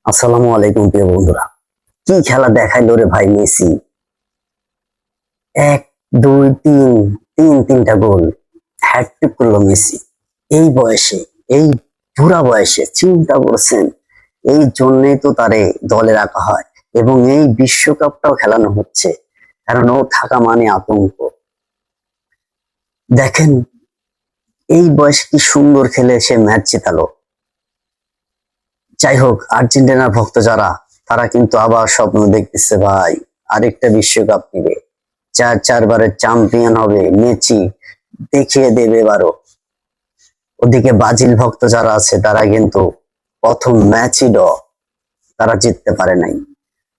আসসালামু আলাইকুম প্রিয় বন্ধুরা। কি খেলা দেখাইলো রে ভাই মেসি! এক, দুই, তিনটা গোল, হ্যাটট্রিক করলো মেসি এই বয়সে, এই বুড়া বয়সে। চিন্তা করছেন? এই জন্যই তো তারে দলে রাখা হয় এবং এই বিশ্বকাপটাও খেলানো হচ্ছে, কারণ ও থাকা মানে আতঙ্ক। দেখেন এই বয়সে কি সুন্দর খেলে সে ম্যাচ জেতালো। যাই হোক, আর্জেন্টিনার ভক্ত যারা, তারা কিন্তু আবার স্বপ্ন দেখতেছে ভাই, আরেকটা বিশ্বকাপ নিবে, চারবারের চ্যাম্পিয়ন হবে মেসি, দেখিয়ে দেবে এবারও। ওদিকে ব্রাজিল ভক্ত যারা আছে তারা কিন্তু প্রথম ম্যাচই তারা জিততে পারে নাই।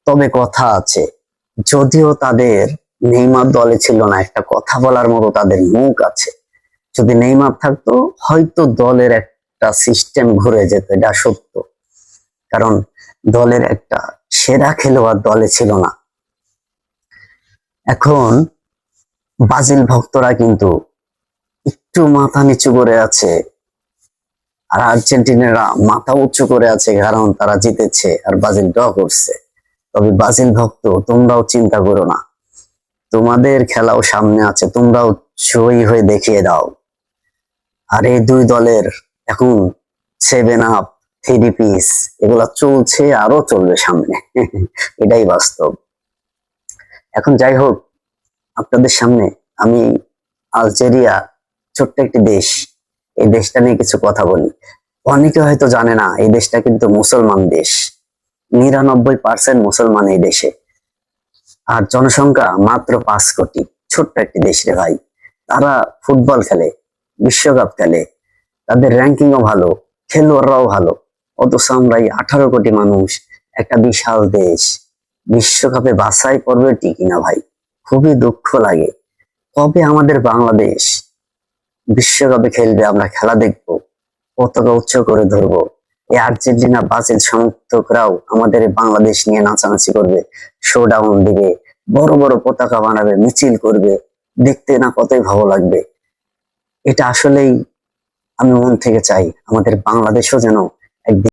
তবে কথা আছে, যদিও তাদের নেইমার দলে ছিল না, একটা কথা বলার মতো তাদের মুখ আছে। যদি নেইমার থাকতো হয়তো দলের একটা সিস্টেম ঘুরে যেত, এটা সত্য। কারণ দলের একটা সেরা খেলোয়াড় দলে ছিল না। এখন ব্রাজিল ভক্তরা কিন্তু একটু মাথা নিচু করে আছে, আর আর্জেন্টিনারা মাথা উঁচু করে আছে, কারণ তারা জিতেছে আর ব্রাজিল ড্র করছে। তবে ব্রাজিল ভক্ত, তোমরাও চিন্তা করো না, তোমাদের খেলাও সামনে আছে, তোমরাও জয়ী হয়ে দেখিয়ে দাও। আর এই দুই দলের এখন 7 আপ, 3 পিস এগুলা চলছে, আরো চলবে সামনে। এটাই বাস্তব। এখন যাই হোক, আপনাদের সামনে আমি আলজেরিয়া, ছোট্ট একটি দেশ, এই দেশটা নিয়ে কিছু কথা বলি। অনেকে হয়তো জানে না, এই দেশটা কিন্তু মুসলমান দেশ। 99% মুসলমান এই দেশে, আর জনসংখ্যা মাত্র 5 কোটি। ছোট্ট একটি দেশ রে ভাই। তারা ফুটবল খেলে, বিশ্বকাপ খেলে, তাদের র্যাঙ্কিংও ভালো, খেলোয়াড়রাও ভালো। অথচ আমরা এই 18 কোটি মানুষ, একটা বিশাল দেশ, বিশ্বকাপে বাছাই পর্বে টিকি না ভাই। খুবই দুঃখ লাগে। কবে আমাদের বাংলাদেশ বিশ্বকাপে খেলবে, আমরা খেলা দেখবো, পতাকা উচ্চ করে ধরবো। এই আর্জেন্টিনা ব্রাজিল সমর্থকরাও আমাদের এই বাংলাদেশ নিয়ে নাচানাচি করবে, শোডাউন দিবে, বড় বড় পতাকা বানাবে, মিছিল করবে, দেখতে না কতই ভালো লাগবে। এটা আসলেই আমি মন থেকে চাই আমাদের বাংলাদেশও যেন একদিন